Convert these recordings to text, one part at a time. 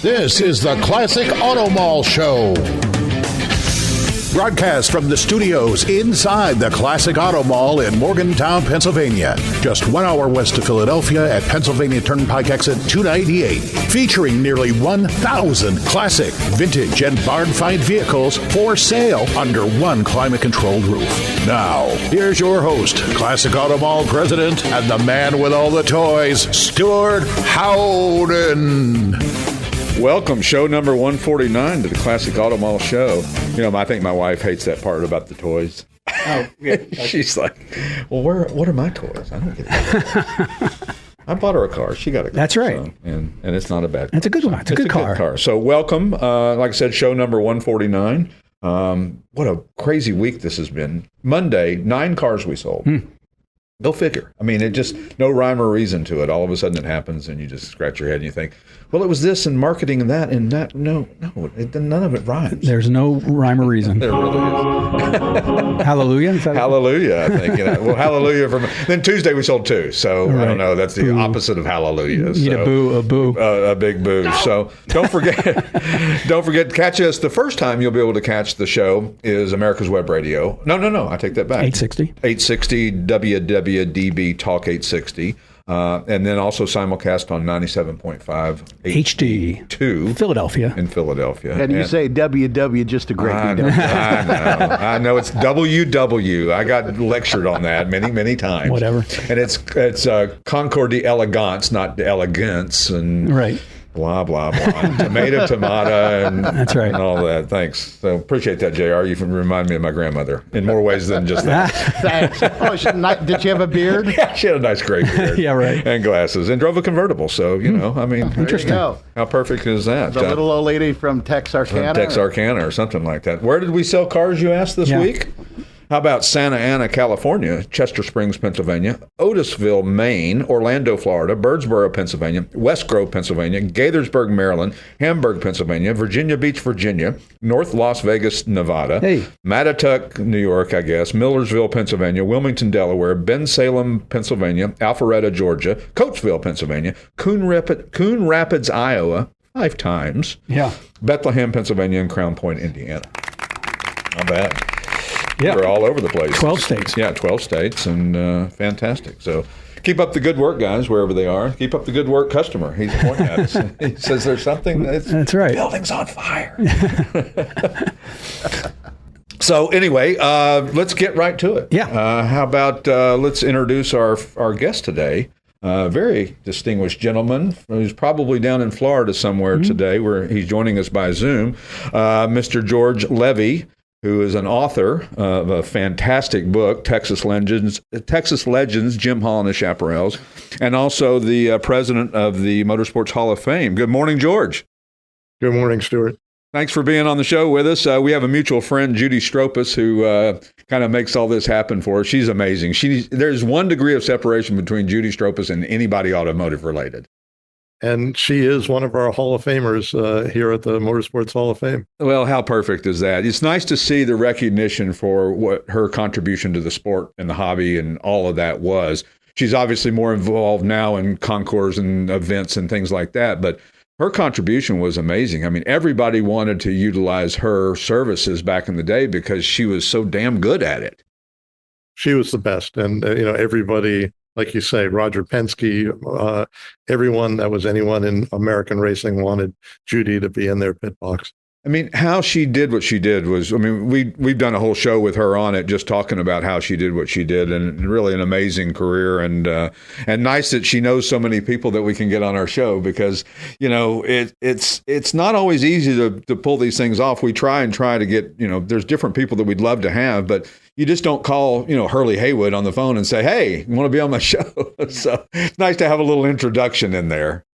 This is the Classic Auto Mall Show. Broadcast from the studios inside the Classic Auto Mall in Morgantown, Pennsylvania. Just 1 hour west of Philadelphia at Pennsylvania Turnpike exit 298. Featuring nearly 1,000 classic, vintage, and barn-find vehicles for sale under one climate-controlled roof. Now, here's your host, Classic Auto Mall president and the man with all the toys, Stuart Howden. Welcome, show number 149 to the Classic Auto Mall Show. You know, I think my wife hates that part about the toys. Oh, yeah. She's like, well, what are my toys? I don't get it. I bought her a car. She got a car. That's right. So, and it's not a bad car. It's a good one. It's a good car. So welcome. Like I said, show number 149. What a crazy week this has been. Monday, 9 cars we sold. Go figure. I mean, it just, no rhyme or reason to it. All of a sudden it happens and you just scratch your head and you think, well, it was this and marketing and that and that. No, none of it rhymes. There's no rhyme or reason. There really is. Hallelujah? Hallelujah, I think. Well, hallelujah. Then Tuesday we sold 2. So right. I don't know. That's the opposite of hallelujah. You need a boo. A big boo. So don't forget to catch us. The first time you'll be able to catch the show is America's Web Radio. No. I take that back. 860 WWDB Talk 860. And then also simulcast on 97.5 HD 2 Philadelphia. In Philadelphia. And you say WW just to break me down. I know. It's WW. I got lectured on that many times. Whatever. And it's Concord d'Elegance, not d'Elegance. And right. Blah, blah, blah. Tomato, and that's right. And all that. Thanks. So appreciate that, JR. You remind me of my grandmother in more ways than just that. Thanks. Did she have a beard? Yeah, she had a nice gray beard. Yeah, right. And glasses. And drove a convertible. So, you know, I mean. Interesting. How perfect is that? The little old lady from Texarkana? Texarkana or something like that. Where did we sell cars, you asked, this week? How about Santa Ana, California, Chester Springs, Pennsylvania, Otisville, Maine, Orlando, Florida, Birdsboro, Pennsylvania, West Grove, Pennsylvania, Gaithersburg, Maryland, Hamburg, Pennsylvania, Virginia Beach, Virginia, North Las Vegas, Nevada, Mattatuck, New York, I guess, Millersville, Pennsylvania, Wilmington, Delaware, Bensalem, Pennsylvania, Alpharetta, Georgia, Coatesville, Pennsylvania, Coon Rapids, Iowa, 5 times, Bethlehem, Pennsylvania, and Crown Point, Indiana. Not bad. Yeah. We're all over the place. 12 states. Yeah, 12 states, and fantastic. So keep up the good work, guys, wherever they are. Keep up the good work, customer. He's pointing at us. He says there's something. That's right. Building's on fire. So anyway, let's get right to it. Yeah. How about let's introduce our guest today. Very distinguished gentleman who's probably down in Florida somewhere today, where he's joining us by Zoom, Mr. George Levy, who is an author of a fantastic book, Texas Legends, Jim Hall and His Chaparrals, and also the president of the Motorsports Hall of Fame. Good morning, George. Good morning, Stuart. Thanks for being on the show with us. We have a mutual friend, Judy Stropus, who kind of makes all this happen for us. She's amazing. There's 1 degree of separation between Judy Stropus and anybody automotive related. And she is one of our Hall of Famers here at the Motorsports Hall of Fame. Well, how perfect is that? It's nice to see the recognition for what her contribution to the sport and the hobby and all of that was. She's obviously more involved now in concours and events and things like that, but her contribution was amazing. I mean, everybody wanted to utilize her services back in the day because she was so damn good at it. She was the best. And, everybody, like you say, Roger Penske, everyone that was anyone in American racing wanted Judy to be in their pit box. I mean, how she did what she did was, I mean, we've done a whole show with her on it, just talking about how she did what she did, and really an amazing career, and nice that she knows so many people that we can get on our show, because, it's not always easy to pull these things off. We try to get, there's different people that we'd love to have, but you just don't call, Hurley Haywood on the phone and say, hey, you want to be on my show? So it's nice to have a little introduction in there.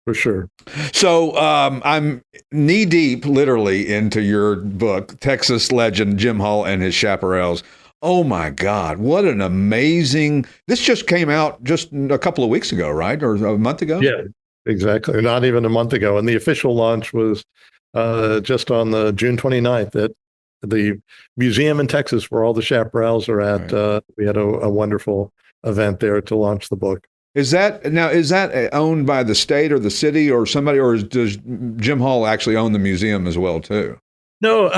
For sure. So I'm knee deep, literally, into your book, Texas Legend, Jim Hall and His Chaparrals. Oh, my God. What an amazing. This just came out just a couple of weeks ago, right? Or a month ago? Yeah, exactly. Not even a month ago. And the official launch was just on the June 29th at the museum in Texas where all the Chaparrals are at. Right. We had a wonderful event there to launch the book. Is that owned by the state or the city or somebody, or does Jim Hall actually own the museum as well too? No,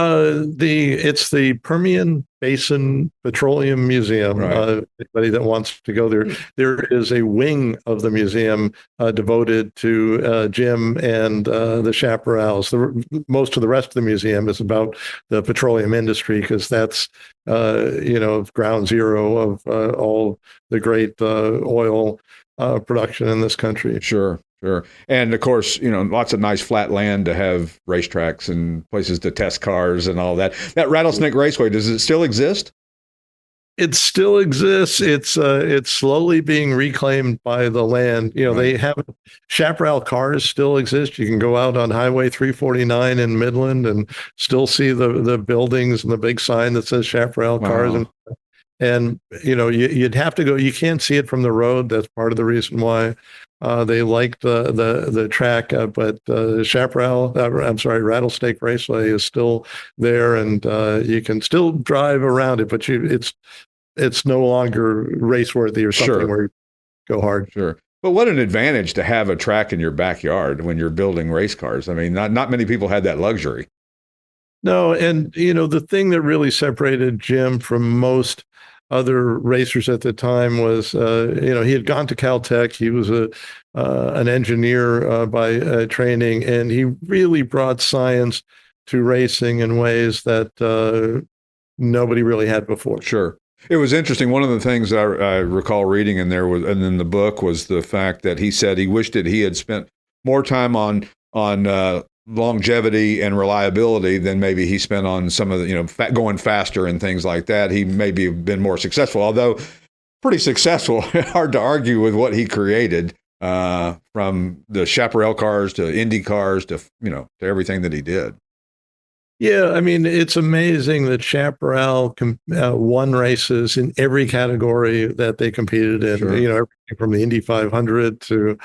it's the Permian Basin Petroleum Museum. Right. Anybody that wants to go there, there is a wing of the museum devoted to Jim and the Chaparrals. Most of the rest of the museum is about the petroleum industry because that's ground zero of all the great oil production in this country. Sure. And of course, lots of nice flat land to have racetracks and places to test cars and all that. That Rattlesnake Raceway, does it still exist? It still exists. It's slowly being reclaimed by the land. They have Chaparral cars still exist. You can go out on Highway 349 in Midland and still see the buildings and the big sign that says Chaparral cars. And you'd have to go. You can't see it from the road. That's part of the reason why they like the track. But Rattlesnake Raceway is still there, and you can still drive around it. But it's no longer raceworthy or something where you go hard. Sure. But what an advantage to have a track in your backyard when you're building race cars. I mean, not many people had that luxury. No, and the thing that really separated Jim from most other racers at the time was, he had gone to Caltech. He was an engineer by training, and he really brought science to racing in ways that nobody really had before. Sure. It was interesting. One of the things that I recall reading in there and in the book was the fact that he said he wished that he had spent more time on longevity and reliability than maybe he spent on some of the, going faster and things like that. He maybe have been more successful, although pretty successful. Hard to argue with what he created, from the Chaparral cars to Indy cars to to everything that he did. Yeah, I mean, it's amazing that Chaparral won races in every category that they competed in. Sure. Everything from the Indy 500 to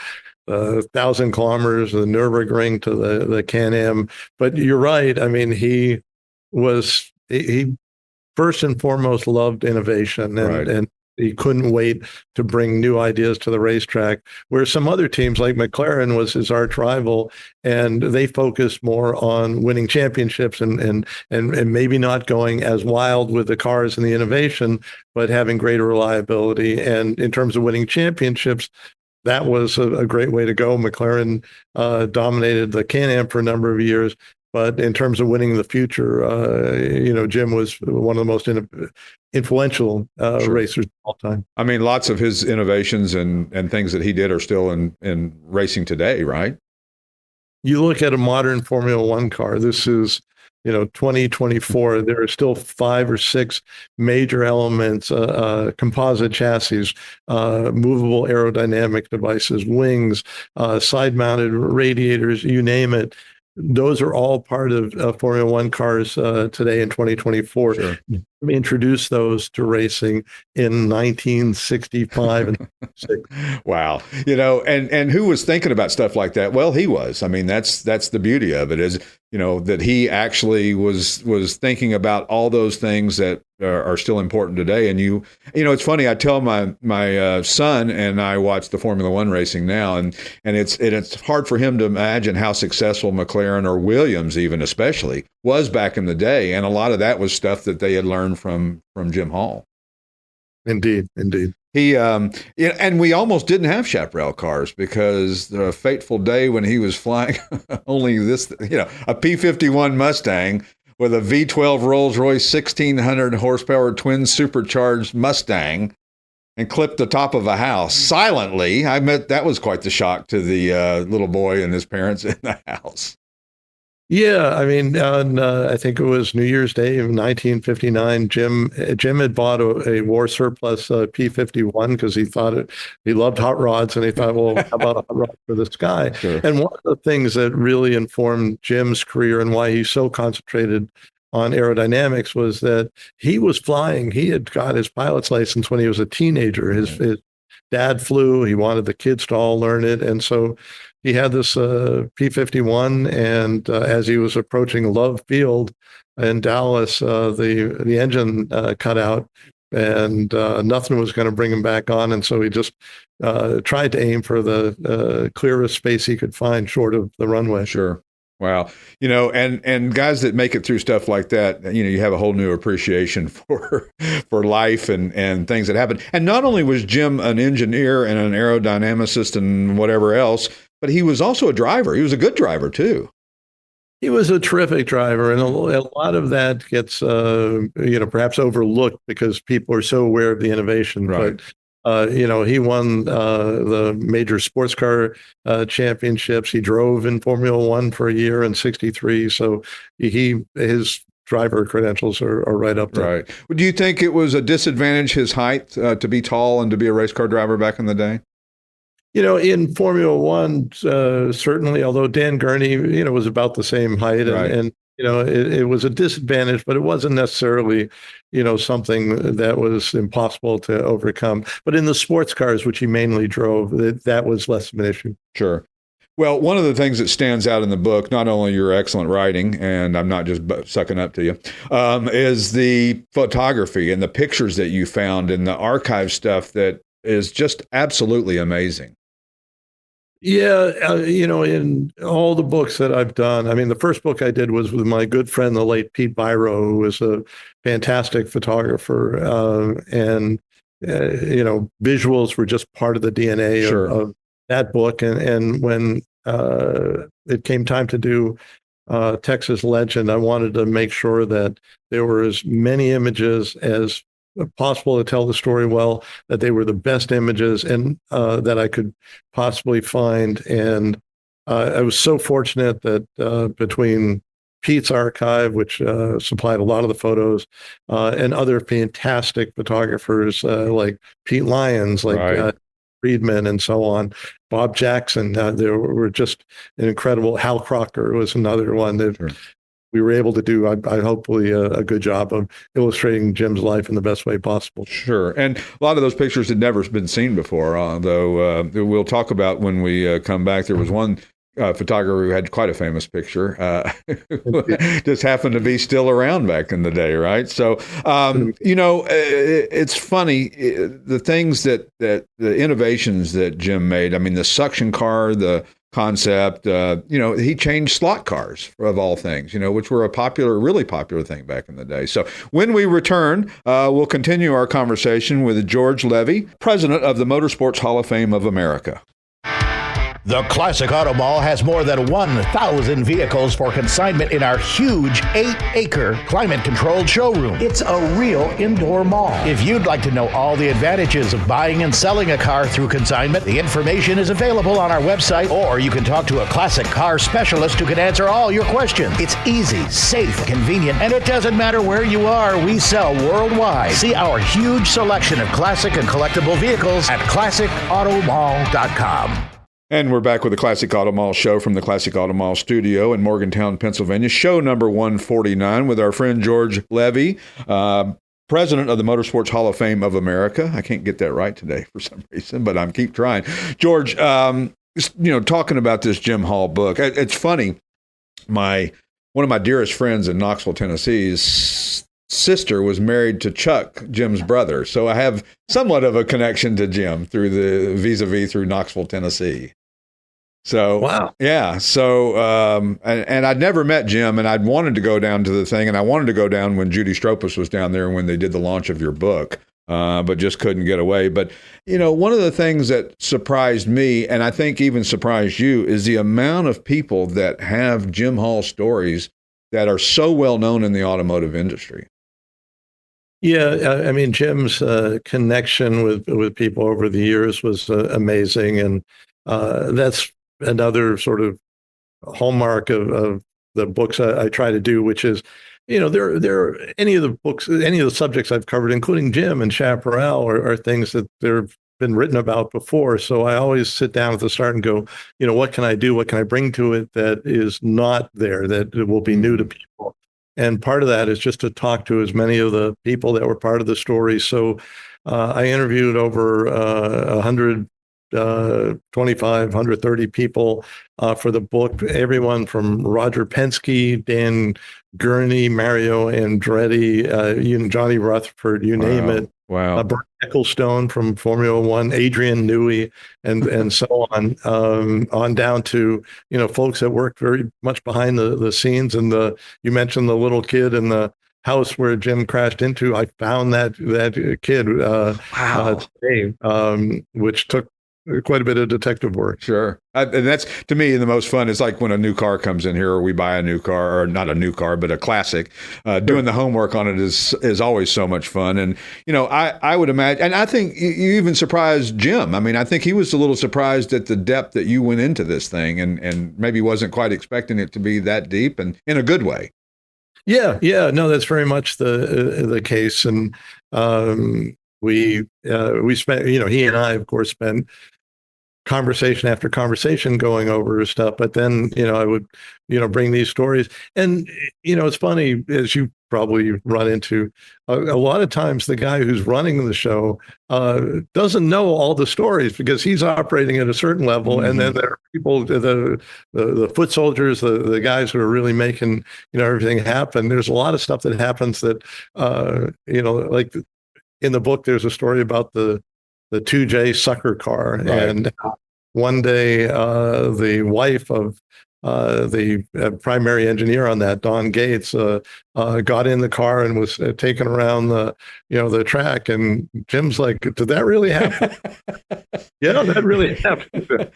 1,000 kilometers, the Nürburgring to the Can-Am. But you're right. I mean, he first and foremost loved innovation, and he couldn't wait to bring new ideas to the racetrack, where some other teams like McLaren was his arch rival, and they focused more on winning championships and maybe not going as wild with the cars and the innovation, but having greater reliability. And in terms of winning championships, that was a great way to go. McLaren dominated the Can-Am for a number of years. But in terms of winning the future, Jim was one of the most influential racers of all time. I mean, lots of his innovations and things that he did are still in racing today, right? You look at a modern Formula One car, this is 2024, there are still 5 or 6 major elements, composite chassis, movable aerodynamic devices, wings, side-mounted radiators, you name it. Those are all part of Formula One cars today in 2024. Sure. We introduced those to racing in 1965 and 66. Wow. And who was thinking about stuff like that? Well, he was. I mean, that's the beauty of it is, that he actually was thinking about all those things that are still important today. And it's funny. I tell my son and I watch the Formula One racing now, and it's hard for him to imagine how successful McLaren or Williams, even especially, was back in the day. And a lot of that was stuff that they had learned from Jim Hall. Indeed. He and we almost didn't have Chaparral cars because the fateful day when he was flying only this, a P-51 Mustang with a V12 Rolls-Royce 1,600 horsepower twin supercharged Mustang and clipped the top of a house silently. I admit that was quite the shock to the little boy and his parents in the house. Yeah, I mean, I think it was New Year's Day of 1959. Jim had bought a war surplus P-51 because he loved hot rods, and he thought, well, how about a hot rod for this guy? Sure. And one of the things that really informed Jim's career and why he's so concentrated on aerodynamics was that he was flying. He had got his pilot's license when he was a teenager. His dad flew. He wanted the kids to all learn it, and so he had this P-51, and as he was approaching Love Field in Dallas, the engine cut out, and nothing was going to bring him back on. And so he just tried to aim for the clearest space he could find short of the runway. Sure. Wow. And guys that make it through stuff like that, you have a whole new appreciation for life and things that happen. And not only was Jim an engineer and an aerodynamicist and whatever else, but he was also a driver. He was a good driver too. He was a terrific driver, and a lot of that gets, perhaps overlooked because people are so aware of the innovation. Right. But he won the major sports car championships. He drove in Formula One for a year in '63. So his driver credentials are right up there. Right. Do you think it was a disadvantage, his height, to be tall and to be a race car driver back in the day? In Formula One, certainly, although Dan Gurney, was about the same height, Right. and it was a disadvantage, but it wasn't necessarily, something that was impossible to overcome. But in the sports cars, which he mainly drove, that was less of an issue. Sure. Well, one of the things that stands out in the book, not only your excellent writing, and I'm not just sucking up to you, is the photography and the pictures that you found and the archive stuff that is just absolutely amazing. Yeah, in all the books that I've done, I mean, the first book I did was with my good friend, the late Pete Byro, who was a fantastic photographer. And visuals were just part of the DNA Sure. of that book. And when it came time to do Texas Legend, I wanted to make sure that there were as many images as possible to tell the story well, that they were the best images and that I could possibly find. And I was so fortunate that between Pete's archive, which supplied a lot of the photos, and other fantastic photographers like Pete Lyons, like Right. Friedman, and so on, Bob Jackson, there were just an incredible. Hal Crocker was another one that Sure. we were able to do, I hopefully, a good job of illustrating Jim's life in the best way possible. Sure. And a lot of those pictures had never been seen before, though we'll talk about when we come back. There was one photographer who had quite a famous picture, just happened to be still around back in the day, right? So, it's funny, the things the innovations that Jim made. I mean, the suction car, the concept, he changed slot cars of all things, which were a really popular thing back in the day. So when we return, we'll continue our conversation with George Levy, president of the Motorsports Hall of Fame of America. The Classic Auto Mall has more than 1,000 vehicles for consignment in our huge 8-acre climate-controlled showroom. It's a real indoor mall. If you'd like to know all the advantages of buying and selling a car through consignment, the information is available on our website, or you can talk to a classic car specialist who can answer all your questions. It's easy, safe, convenient, and it doesn't matter where you are. We sell worldwide. See our huge selection of classic and collectible vehicles at classicautomall.com. And we're back with the Classic Auto Mall show from the Classic Auto Mall studio in Morgantown, Pennsylvania. Show number 149 with our friend George Levy, president of the Motorsports Hall of Fame of America. I can't get that right today for some reason, but I'm keep trying. George, talking about this Jim Hall book, it's funny. One of my dearest friends in Knoxville, Tennessee's sister was married to Chuck, Jim's brother. So I have somewhat of a connection to Jim vis-a-vis through Knoxville, Tennessee. So, wow. Yeah. So, and I'd never met Jim, and I'd wanted to go down to the thing, and I wanted to go down when Judy Stropus was down there when they did the launch of your book, but just couldn't get away. But, one of the things that surprised me, and I think even surprised you, is the amount of people that have Jim Hall stories that are so well known in the automotive industry. Yeah, I mean, Jim's connection with people over the years was amazing, and that's another sort of hallmark of the books I try to do, which is, there any of the subjects I've covered, including Jim and Chaparral, are things that they've been written about before. So I always sit down at the start and go, what can I do? What can I bring to it that is not there, that will be new to people? And part of that is just to talk to as many of the people that were part of the story. So I interviewed over 125, 130 people for the book, everyone from Roger Penske, Dan Gurney, Mario Andretti, Johnny Rutherford, you name it. Wow. Brian Ecclestone from Formula One, Adrian Newey, and so on down to, folks that worked very much behind the scenes. And you mentioned the little kid in the house where Jim crashed into. I found that kid today, which took quite a bit of detective work. Sure. And that's, to me, the most fun is like when a new car comes in here, or we buy a new car, or not a new car, but a classic. Doing the homework on it is always so much fun. And, I would imagine, and I think you even surprised Jim. I mean, I think he was a little surprised at the depth that you went into this thing, and maybe wasn't quite expecting it to be that deep, and in a good way. Yeah. No, that's very much the case. And we spent, he and I, of course, spent conversation after conversation going over stuff. But then, I would, bring these stories. And, it's funny, as you probably run into, a lot of times the guy who's running the show doesn't know all the stories because he's operating at a certain level. Mm-hmm. And then there are people, the foot soldiers, the guys who are really making, everything happen. There's a lot of stuff that happens that, like in the book, there's a story about the 2J sucker car. Right. And one day, the wife of the primary engineer on that, Don Gates, got in the car and was taken around the track. And Jim's like, "Did that really happen?" Yeah, that really happened.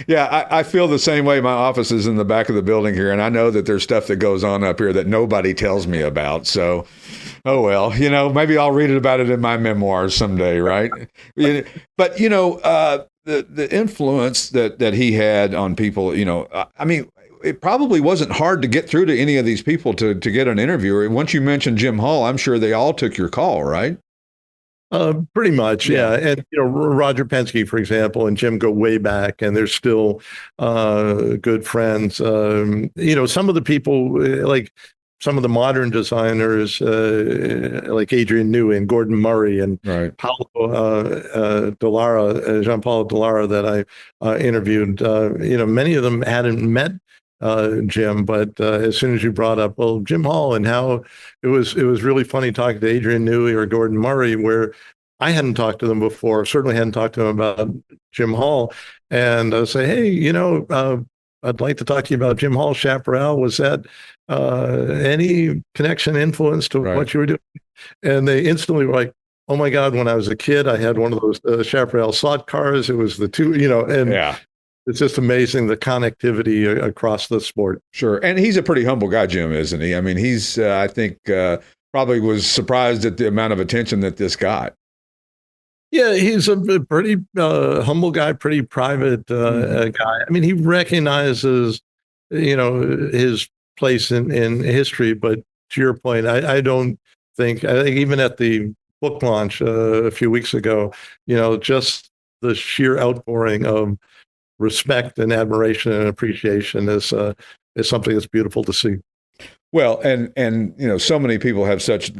Yeah, I feel the same way. My office is in the back of the building here, and I know that there's stuff that goes on up here that nobody tells me about. So, oh well, maybe I'll read about it in my memoirs someday, right? But the influence that he had on people, I mean, it probably wasn't hard to get through to any of these people to get an interview. Once you mentioned Jim Hall, I'm sure they all took your call, right? Pretty much, yeah. And Roger Penske, for example, and Jim go way back, and they're still good friends. Some of the people, like some of the modern designers, like Adrian Newey and Gordon Murray and right. Jean-Paul Dallara that I interviewed. Many of them hadn't met Jim, but as soon as you brought up, well, Jim Hall, and how it was really funny talking to Adrian Newey or Gordon Murray, where I hadn't talked to them before, certainly hadn't talked to them about Jim Hall, and say, hey, I'd like to talk to you about Jim Hall Chaparral. Was that any connection, influence to what you were doing? And they instantly were like, oh my God, when I was a kid, I had one of those Chaparral slot cars. It was the two, and yeah. It's just amazing, the connectivity across the sport. Sure. And he's a pretty humble guy, Jim, isn't he? I mean, he's, I think, probably was surprised at the amount of attention that this got. Yeah, he's a pretty humble guy, pretty private guy. I mean, he recognizes, his place in history. But to your point, I think even at the book launch a few weeks ago, just the sheer outpouring of respect and admiration and appreciation is something that's beautiful to see. Well, and so many people have such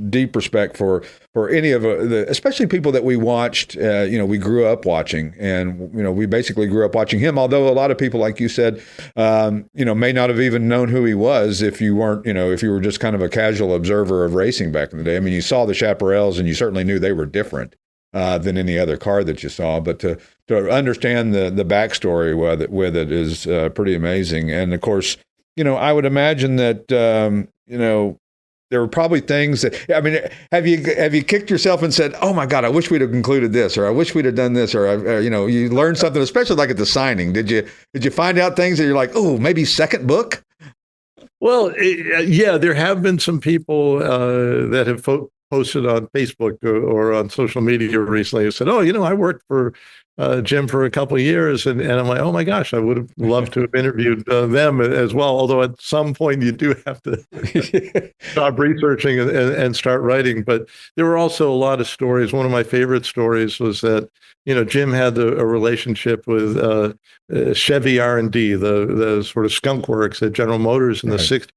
deep respect for any of especially people that we watched, we grew up watching, and we basically grew up watching him. Although a lot of people, like you said, may not have even known who he was if you weren't, if you were just kind of a casual observer of racing back in the day. I mean, you saw the Chaparrals, and you certainly knew they were different than any other car that you saw. But to understand the backstory with it is pretty amazing. And of course, I would imagine that, there were probably things that, I mean, have you kicked yourself and said, oh my God, I wish we'd have included this, or I wish we'd have done this, or, you learned something, especially like at the signing. Did you find out things that you're like, oh, maybe second book? Well, yeah, there have been some people that have posted on Facebook or on social media recently who said, oh, I worked for Jim for a couple of years. And I'm like, oh my gosh, I would have loved to have interviewed them as well. Although at some point you do have to stop researching and start writing. But there were also a lot of stories. One of my favorite stories was that, Jim had a relationship with Chevy R&D, the sort of skunk works at General Motors in the 60s.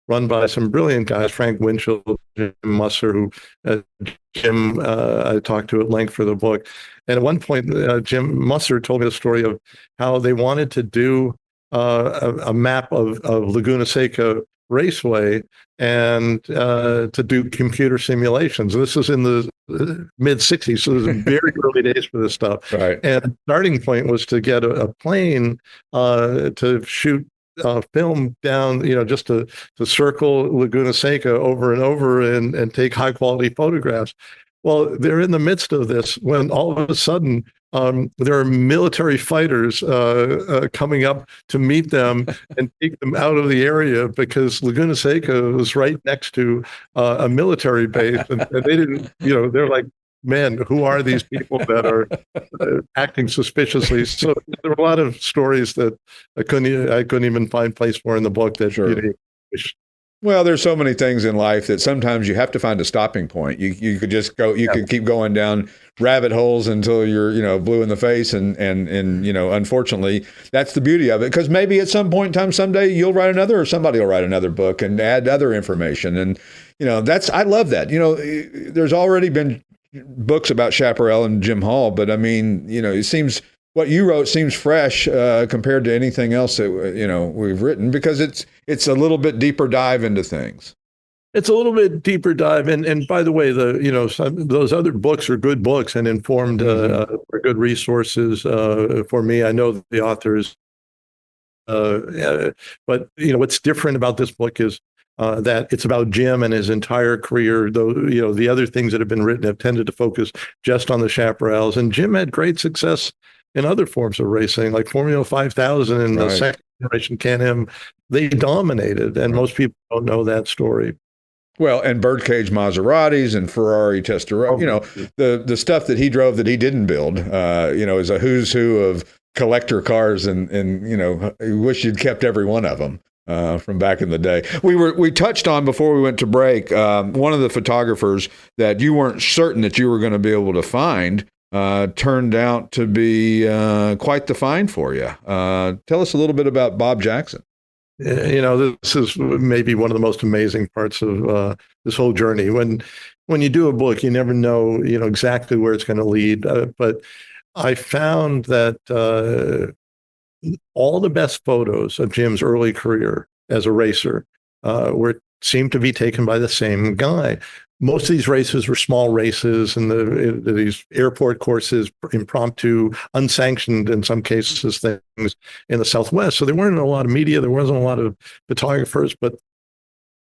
Run by some brilliant guys, Frank Winchell, Jim Musser, who Jim I talked to at length for the book. And at one point, Jim Musser told me the story of how they wanted to do a map of Laguna Seca Raceway and to do computer simulations. This is in the mid 60s, so it was very early days for this stuff. Right. And the starting point was to get a plane to shoot film down, just to circle Laguna Seca over and over and take high quality photographs. Well, they're in the midst of this when all of a sudden there are military fighters coming up to meet them and take them out of the area because Laguna Seca was right next to a military base. And they didn't, they're like, man, who are these people that are acting suspiciously? So there were a lot of stories that I couldn't even find place for in the book that Well, there's so many things in life that sometimes you have to find a stopping point. You could just go, could keep going down rabbit holes until you're, blue in the face. And unfortunately, that's the beauty of it. Because maybe at some point in time, someday you'll write another or somebody will write another book and add other information. And, I love that. There's already been books about Chaparral and Jim Hall, but I mean, it seems what you wrote seems fresh compared to anything else that we've written because it's a little bit deeper dive into things. It's a little bit deeper dive, and by the way, those other books are good books and informed are good resources for me. I know the authors, but what's different about this book is that it's about Jim and his entire career. Though the other things that have been written have tended to focus just on the Chaparrals, and Jim had great success in other forms of racing, like Formula 5000 and the second generation Can-Am. They dominated, and most people don't know that story. Well, and birdcage Maseratis and Ferrari Testarossa, the stuff that he drove that he didn't build, is a who's who of collector cars, and you wish you'd kept every one of them. From back in the day. We touched on before we went to break, one of the photographers that you weren't certain that you were going to be able to find turned out to be quite the find for you. Tell us a little bit about Bob Jackson. This is maybe one of the most amazing parts of this whole journey. When you do a book, you never know, exactly where it's going to lead. But I found that all the best photos of Jim's early career as a racer seemed to be taken by the same guy. Most of these races were small races and these airport courses, impromptu, unsanctioned in some cases, things in the Southwest. So there weren't a lot of media. There wasn't a lot of photographers. But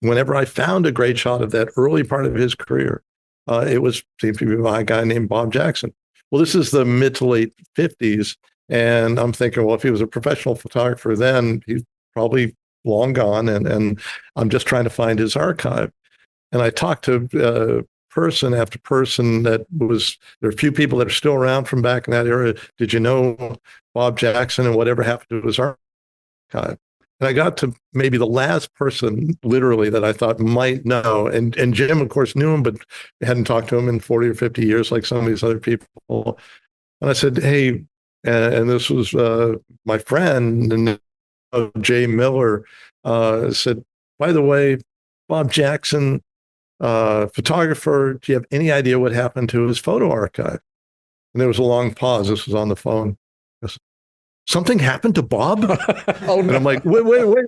whenever I found a great shot of that early part of his career, it seemed to be by a guy named Bob Jackson. Well, this is the mid to late 50s. And I'm thinking, well, if he was a professional photographer then, he's probably long gone. And I'm just trying to find his archive. And I talked to person after person there are a few people that are still around from back in that era. Did you know Bob Jackson and whatever happened to his archive? And I got to maybe the last person, literally, that I thought might know. And Jim, of course, knew him, but hadn't talked to him in 40 or 50 years like some of these other people. And I said, hey, and this was my friend, Jay Miller, said, by the way, Bob Jackson, photographer, do you have any idea what happened to his photo archive? And there was a long pause. This was on the phone. Goes, something happened to Bob? Oh, no. And I'm like, wait.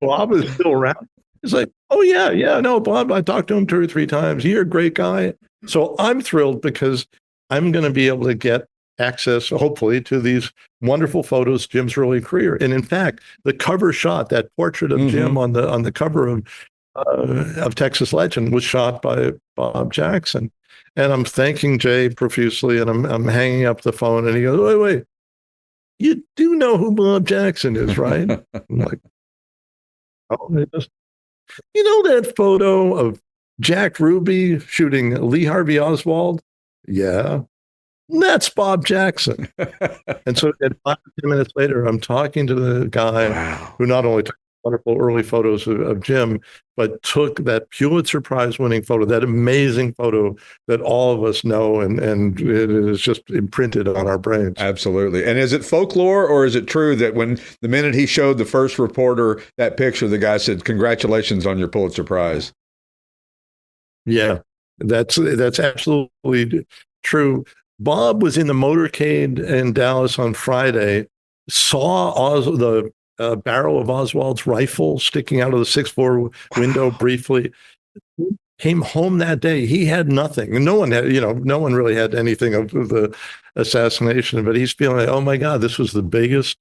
Bob is still around? He's like, oh, yeah, no, Bob, I talked to him 2 or 3 times. You're a great guy. So I'm thrilled because I'm going to be able to get access, hopefully, to these wonderful photos of Jim's early career. And in fact, the cover shot, that portrait of Jim on the cover of Texas Legend, was shot by Bob Jackson. And I'm thanking Jay profusely, and I'm hanging up the phone, and he goes, wait, you do know who Bob Jackson is, right? I'm like, oh, you know that photo of Jack Ruby shooting Lee Harvey Oswald? Yeah. That's Bob Jackson. And so 5 or 10 minutes later, I'm talking to the guy who not only took wonderful early photos of Jim, but took that Pulitzer Prize winning photo, that amazing photo that all of us know, and it is just imprinted on our brains. Absolutely. And is it folklore, or is it true that when the minute he showed the first reporter that picture, the guy said, congratulations on your Pulitzer Prize? Yeah, that's absolutely true. Bob was in the motorcade in Dallas on Friday, saw the barrel of Oswald's rifle sticking out of the 6.4 window briefly. Came home that day. He had nothing. And no one really had anything of the assassination, but he's feeling like, oh my God, this was the biggest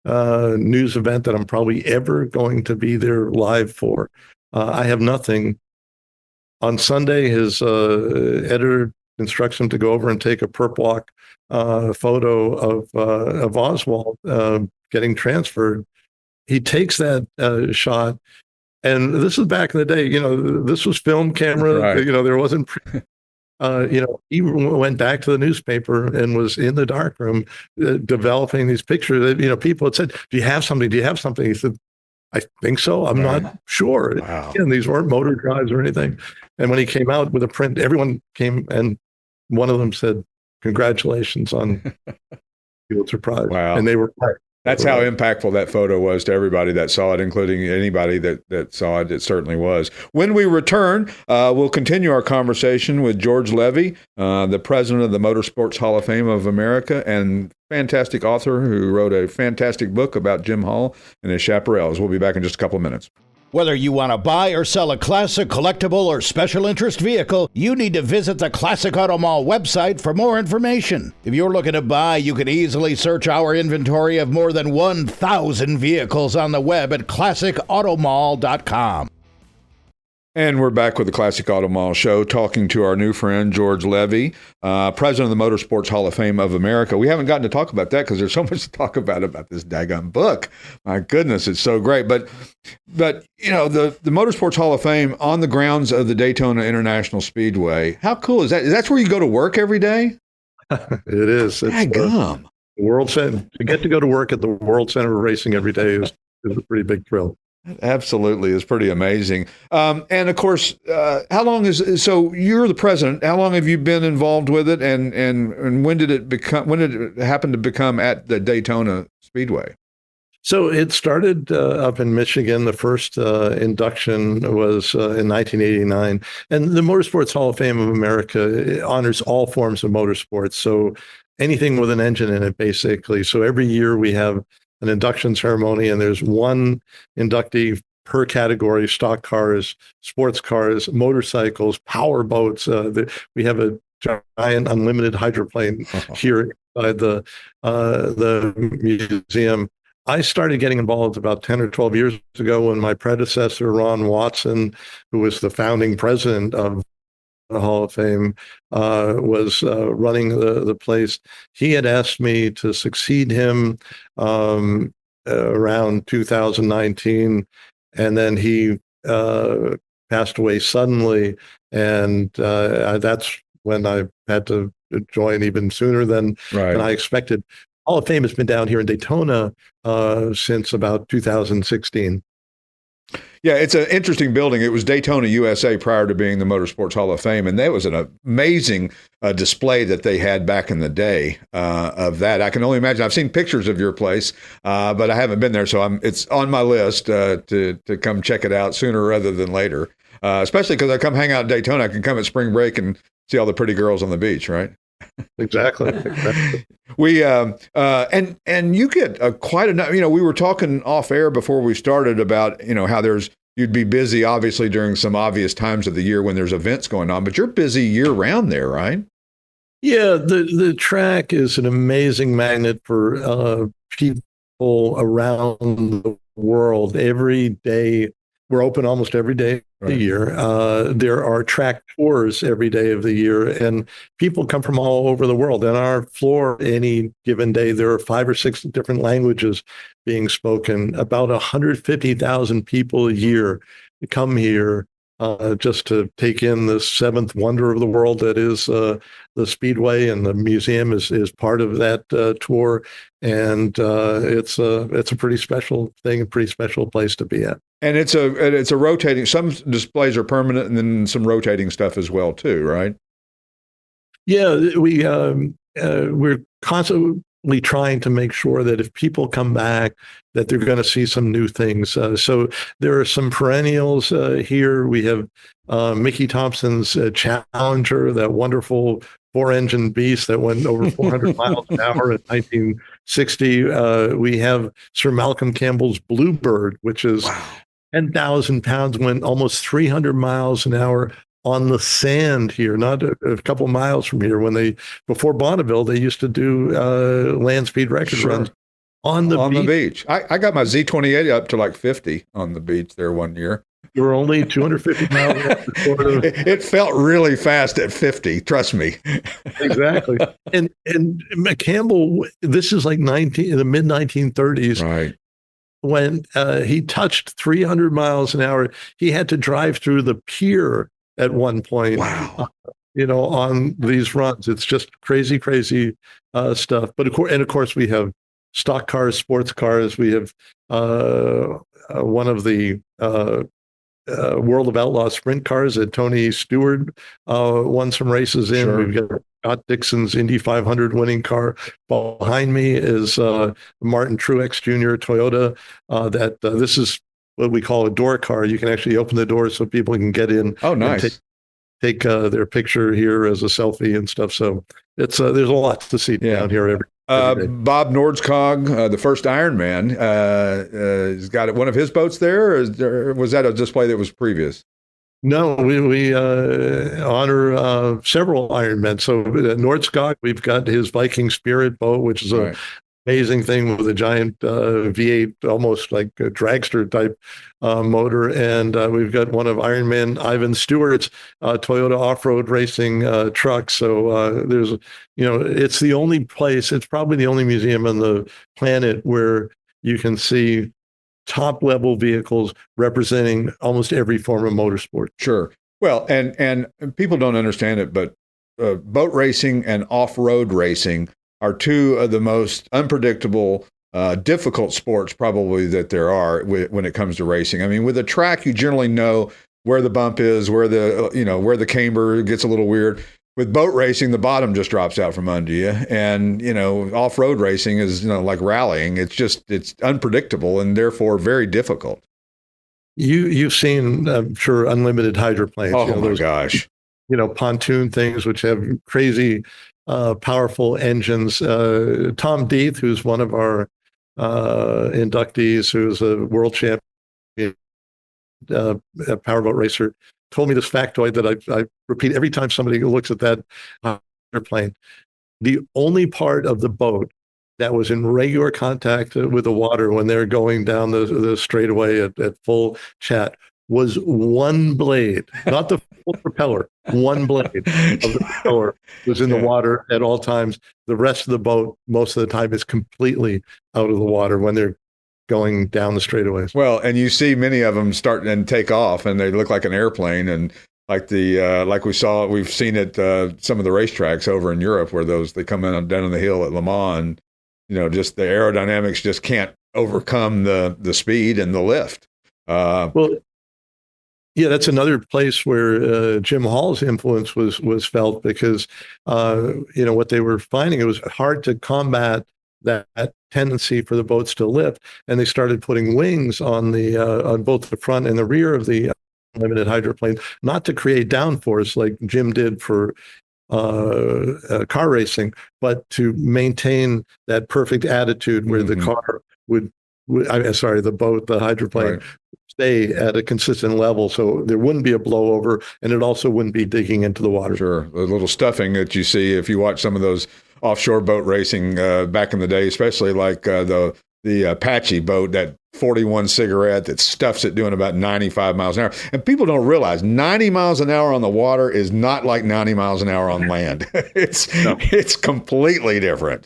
news event that I'm probably ever going to be there live for. I have nothing. On Sunday, his editor instructs him to go over and take a perp walk photo of Oswald getting transferred. He takes that shot, and this is back in the day. This was film camera. Right. There wasn't. He went back to the newspaper and was in the darkroom developing these pictures. People had said, "Do you have something? Do you have something?" He said, "I think so. I'm not sure." Wow. And these weren't motor drives or anything. And when he came out with a print, everyone came, and one of them said, "Congratulations on Pulitzer Prize." Wow. And they were right. That's how impactful that photo was to everybody that saw it, including anybody that saw it. It certainly was. When we return, we'll continue our conversation with George Levy, the president of the Motorsports Hall of Fame of America and fantastic author who wrote a fantastic book about Jim Hall and his Chaparrals. We'll be back in just a couple of minutes. Whether you want to buy or sell a classic, collectible, or special interest vehicle, you need to visit the Classic Auto Mall website for more information. If you're looking to buy, you can easily search our inventory of more than 1,000 vehicles on the web at classicautomall.com. And we're back with the Classic Auto Mall Show, talking to our new friend, George Levy, president of the Motorsports Hall of Fame of America. We haven't gotten to talk about that because there's so much to talk about this daggone book. My goodness, it's so great. But the Motorsports Hall of Fame on the grounds of the Daytona International Speedway, how cool is that? That's where you go to work every day? It is. It's World Center. To get to go to work at the World Center of Racing every day is a pretty big thrill. Absolutely, is pretty amazing. And of course, how long so you're the president? How long have you been involved with it? And when did it happen to become at the Daytona Speedway? So it started up in Michigan. The first induction was in 1989. And the Motorsports Hall of Fame of America honors all forms of motorsports. So anything with an engine in it, basically. So every year we have an induction ceremony, and there's one inductee per category: stock cars, sports cars, motorcycles, power boats. We have a giant unlimited hydroplane here inside the museum. I started getting involved about 10 or 12 years ago when my predecessor, Ron Watson, who was the founding president of the Hall of Fame, was running the place. He had asked me to succeed him around 2019, and then he passed away suddenly, and that's when I had to join even sooner than I expected. Hall of Fame has been down here in Daytona since about 2016. Yeah, it's an interesting building. It was Daytona, USA prior to being the Motorsports Hall of Fame, and that was an amazing display that they had back in the day of that. I can only imagine. I've seen pictures of your place, but I haven't been there, so it's on my list to come check it out sooner rather than later, especially because I come hang out in Daytona. I can come at spring break and see all the pretty girls on the beach, right? Exactly. We and you get quite enough. We were talking off air before we started about how you'd be busy obviously during some obvious times of the year when there's events going on, but you're busy year round there, right? Yeah, the track is an amazing magnet for people around the world. Every day, we're open almost every day of the year. There are track tours every day of the year, and people come from all over the world. On our floor, any given day, there are 5 or 6 different languages being spoken. About 150,000 people a year come here just to take in the 7th wonder of the world that is the Speedway, and the museum is part of that tour. And it's a pretty special thing, a pretty special place to be at. And it's a rotating. Some displays are permanent, and then some rotating stuff as well too, right? Yeah, we're constantly trying to make sure that if people come back, that they're going to see some new things. So there are some perennials here. We have Mickey Thompson's Challenger, that wonderful 4-engine beast that went over 400 miles an hour in 60. We have Sir Malcolm Campbell's Bluebird, which is 10,000 pounds, went almost 300 miles an hour on the sand here, not a couple miles from here. Before Bonneville, they used to do land speed record runs on the beach. I got my Z28 up to like 50 on the beach there one year. You were only 250 miles. It felt really fast at 50. Trust me. Exactly. And Campbell, this is like in the mid 1930s. Right. When he touched 300 miles an hour, he had to drive through the pier at one point. Wow. On these runs. It's just crazy stuff. But of course, we have stock cars, sports cars. We have one of the World of Outlaws sprint cars that Tony Stewart won some races in. Sure. We've got Scott Dixon's Indy 500 winning car. Behind me is Martin Truex Jr. Toyota. This is what we call a door car. You can actually open the door so people can get in. Oh, nice. And take their picture here as a selfie and stuff. So it's there's a lot to see down here every day. Bob Nordskog, the first Ironman, has got one of his boats there, or was that a display that was previous? No, we honor several Ironmen. So at Nordskog, we've got his Viking Spirit boat, which is an amazing thing with a giant V8, almost like a dragster type motor. And we've got one of Ironman Ivan Stewart's Toyota off-road racing trucks. So there's, it's the only place, it's probably the only museum on the planet where you can see top level vehicles representing almost every form of motorsport. Sure. Well, and people don't understand it, but boat racing and off-road racing are two of the most unpredictable, difficult sports probably that there are when it comes to racing. I mean, with a track, you generally know where the bump is, where the camber gets a little weird. With boat racing, the bottom just drops out from under you. And, off-road racing is, like rallying. It's unpredictable and therefore very difficult. You've seen, I'm sure, unlimited hydroplanes. Oh, my gosh. Pontoon things, which have crazy powerful engines. Tom Deeth, who's one of our inductees, who's a world champion powerboat racer, told me this factoid that I repeat every time somebody looks at that airplane. The only part of the boat that was in regular contact with the water when they're going down the straightaway at full chat was one blade, not the full propeller. One blade of the propeller was in the water at all times. The rest of the boat, most of the time, is completely out of the water when they're going down the straightaways. Well, and you see many of them start and take off, and they look like an airplane. And like we've seen at some of the racetracks over in Europe where they come in down on the hill at Le Mans, and, just the aerodynamics just can't overcome the speed and the lift. Yeah, that's another place where Jim Hall's influence was felt because, what they were finding, it was hard to combat that tendency for the boats to lift, and they started putting wings on both the front and the rear of the limited hydroplane, not to create downforce like Jim did for car racing, but to maintain that perfect attitude where the car the hydroplane stay at a consistent level, so there wouldn't be a blowover, and it also wouldn't be digging into the water. Sure, the little stuffing that you see if you watch some of those offshore boat racing back in the day, especially like the Apache boat, that 41 cigarette that stuffs it doing about 95 miles an hour. And people don't realize 90 miles an hour on the water is not like 90 miles an hour on land. It's completely different.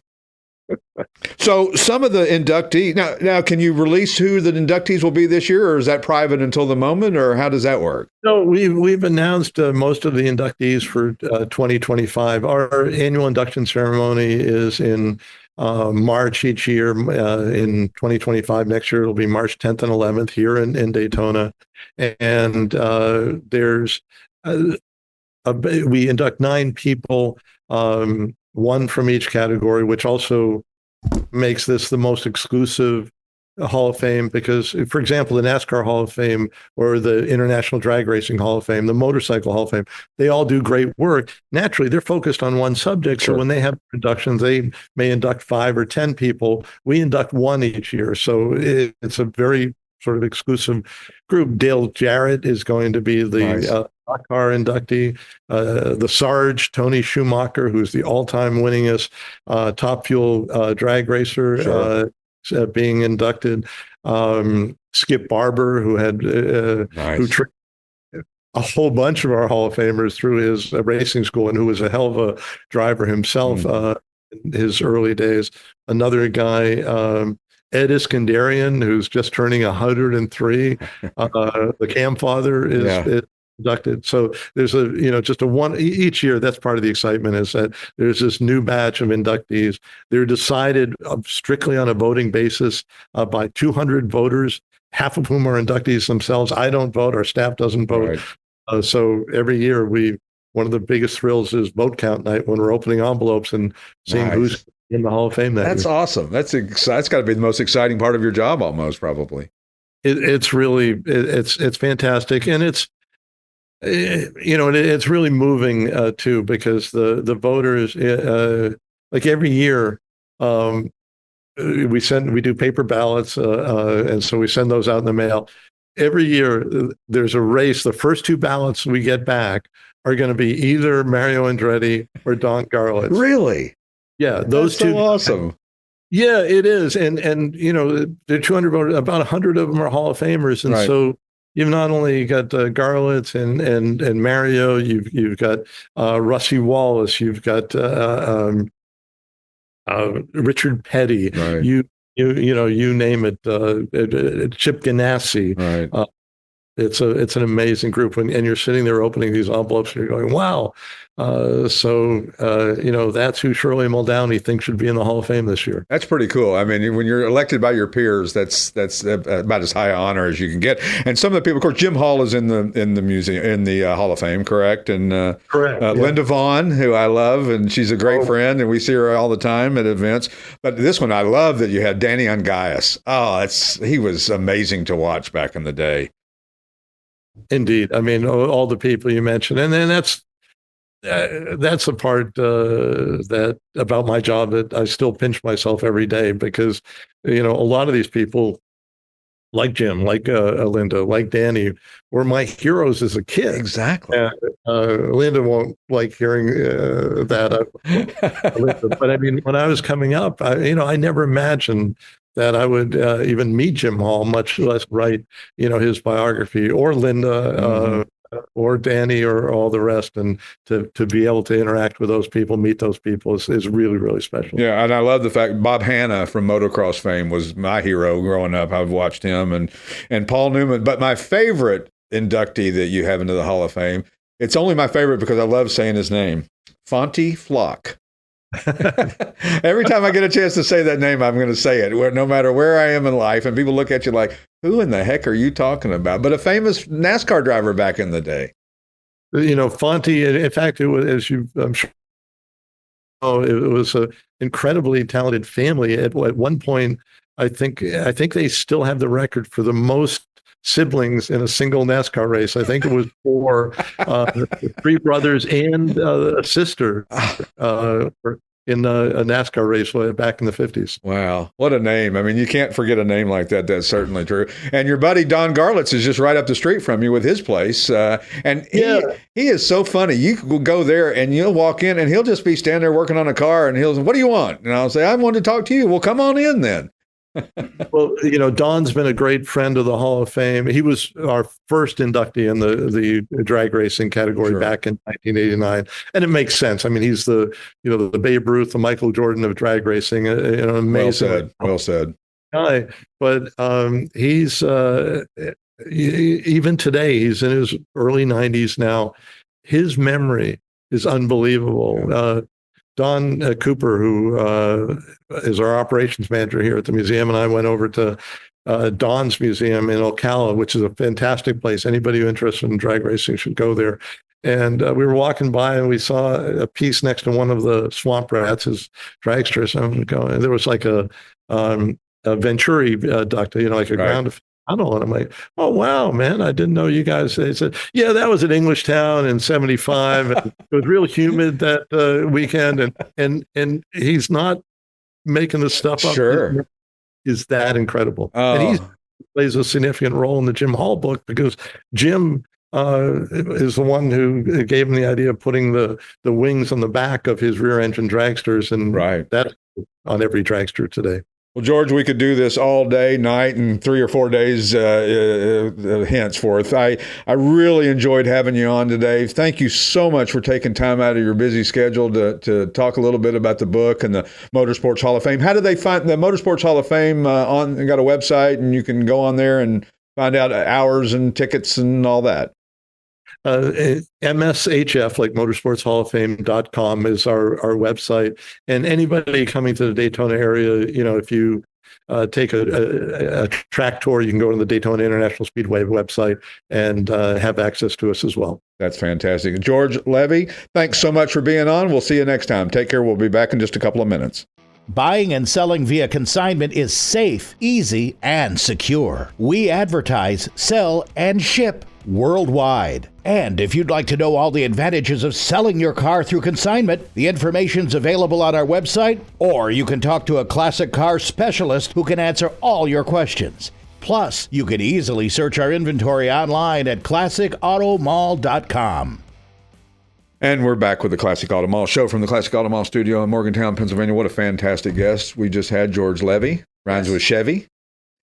So some of the inductees, now can you release who the inductees will be this year, or is that private until the moment, or how does that work? No, we've announced most of the inductees for 2025. Our annual induction ceremony is in March each year. In 2025, next year, it'll be March 10th and 11th here in Daytona. And there's we induct 9 people, one from each category, which also makes this the most exclusive Hall of Fame because, for example, the NASCAR Hall of Fame or the International Drag Racing Hall of Fame, the Motorcycle Hall of Fame, they all do great work. Naturally, they're focused on one subject. Sure. So when they have inductions, they may induct 5 or 10 people. We induct 1 each year. So it's a very sort of exclusive group. Dale Jarrett is going to be the Nice. NASCAR inductee. The Sarge, Tony Schumacher, who's the all-time winningest Top Fuel drag racer, Sure. being inducted. Skip Barber, who had Nice. who trained a whole bunch of our Hall of Famers through his racing school, and who was a hell of a driver himself in his early days. Another guy, Ed Iskandarian, who's just turning 103. The Cam father is inducted. So there's just a one each year. That's part of the excitement, is that there's this new batch of inductees. They're decided strictly on a voting basis by 200 voters, half of whom are inductees themselves. I don't vote. Our staff doesn't vote. Right. So every year one of the biggest thrills is vote count night, when we're opening envelopes and seeing who's in the Hall of Fame. That's year. awesome. That's got to be the most exciting part of your job, almost, probably. It's really it's fantastic, and it's it's really moving too, because the voters, like every year, we do paper ballots, and so we send those out in the mail. Every year there's a race. The first 2 ballots we get back are going to be either Mario Andretti or Don Garlits. Really? Yeah, those That's two. Awesome. Yeah, it is, and there are 200 voters. About 100 of them are Hall of Famers, and so you've not only got Garlits and Mario, you've got Rusty Wallace, you've got Richard Petty, right. you name it, Chip Ganassi. Right. It's an amazing group, and you're sitting there opening these envelopes and you're going, wow. That's who Shirley Muldowney thinks should be in the Hall of Fame this year. That's pretty cool. I mean, when you're elected by your peers, that's about as high an honor as you can get. And some of the people, of course, Jim Hall is in the museum, in the Hall of Fame, correct? And correct. Linda Vaughn, who I love, and she's a great friend, and we see her all the time at events. But this one, I love that you had Danny Ungaius. Oh, he was amazing to watch back in the day. Indeed. I mean, all the people you mentioned, and then that's the part that about my job that I still pinch myself every day, because a lot of these people, like Jim, like Linda, like Danny, were my heroes as a kid. Exactly. Linda won't like hearing that, but I mean, when I was coming up, I never imagined that I would even meet Jim Hall, much less write, his biography, or Linda, or Danny, or all the rest. And to be able to interact with those people, meet those people is really, really special. Yeah, and I love the fact Bob Hanna from motocross fame was my hero growing up. I've watched him and Paul Newman. But my favorite inductee that you have into the Hall of Fame, it's only my favorite because I love saying his name, Fonty Flock. Every time I get a chance to say that name, I'm going to say it, no matter where I am in life. And people look at you like, who in the heck are you talking about? But a famous NASCAR driver back in the day. Fonty, in fact, it was, as I'm sure, it was an incredibly talented family. At one point, I think they still have the record for the most siblings in a single NASCAR race. I think it was 4, 3 brothers and a sister in a NASCAR race back in the 50s. Wow. What a name. I mean, you can't forget a name like that. That's certainly true. And your buddy Don Garlits is just right up the street from you with his place. And he is so funny. You will go there and you'll walk in and he'll just be standing there working on a car and he'll say, what do you want? And I'll say, I wanted to talk to you. Well, come on in then. Well, Don's been a great friend of the Hall of Fame. He was our first inductee in the drag racing category back in 1989, and it makes sense. I mean, he's the Babe Ruth, the Michael Jordan of drag racing. An amazing, well said guy. But he's even today, he's in his early 90s now. His memory is unbelievable. Yeah. Don Cooper, who is our operations manager here at the museum, and I went over to Don's museum in Ocala, which is a fantastic place. Anybody who's interested in drag racing should go there. And we were walking by and we saw a piece next to one of the Swamp Rats, his dragsters. And there was like a Venturi duct, like a ground tunnel. And I'm like, oh, wow, man, I didn't know you guys. They said, yeah, that was in Englishtown in 75. And it was real humid that weekend. And he's not making the stuff up. Sure. Is that incredible? And he plays a significant role in the Jim Hall book because Jim is the one who gave him the idea of putting the wings on the back of his rear engine dragsters. And that's on every dragster today. Well, George, we could do this all day, night, and 3 or 4 days henceforth. I really enjoyed having you on today. Thank you so much for taking time out of your busy schedule to talk a little bit about the book and the Motorsports Hall of Fame. How do they find the Motorsports Hall of Fame? They got a website, and you can go on there and find out hours and tickets and all that. MSHF, like motorsportshalloffame.com, is our website. And anybody coming to the Daytona area, if you take a track tour, you can go to the Daytona International Speedway website and have access to us as well. That's fantastic. George Levy, thanks so much for being on. We'll see you next time. Take care. We'll be back in just a couple of minutes. Buying and selling via consignment is safe, easy, and secure. We advertise, sell, and ship worldwide. And if you'd like to know all the advantages of selling your car through consignment, the information's available on our website, or you can talk to a classic car specialist who can answer all your questions. Plus, you can easily search our inventory online at classicautomall.com. And we're back with the Classic Auto Mall show from the Classic Auto Mall studio in Morgantown, Pennsylvania. What a fantastic guest. We just had George Levy, rhymes with Chevy.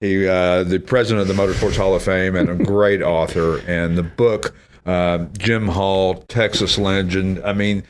He, the president of the Motorsports Hall of Fame and a great author. And the book, Jim Hall, Texas Legend. I mean,